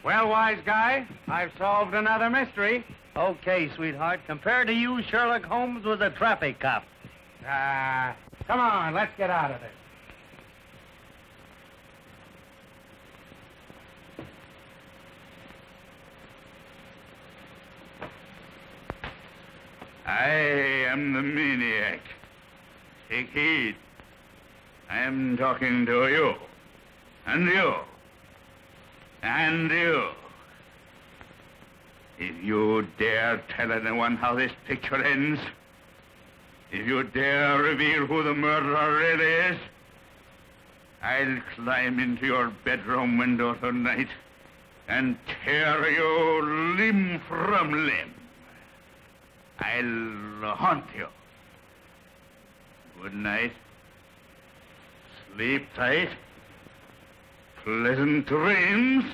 [SPEAKER 8] Well, wise guy, I've solved another mystery.
[SPEAKER 12] Okay, sweetheart. Compared to you, Sherlock Holmes was a traffic cop.
[SPEAKER 8] Come on, let's get out of this.
[SPEAKER 16] I am the maniac. Take heed. I am talking to you. And you. And you. If you dare tell anyone how this picture ends, if you dare reveal who the murderer really is, I'll climb into your bedroom window tonight and tear you limb from limb. I'll haunt you. Good night. Sleep tight. Pleasant dreams.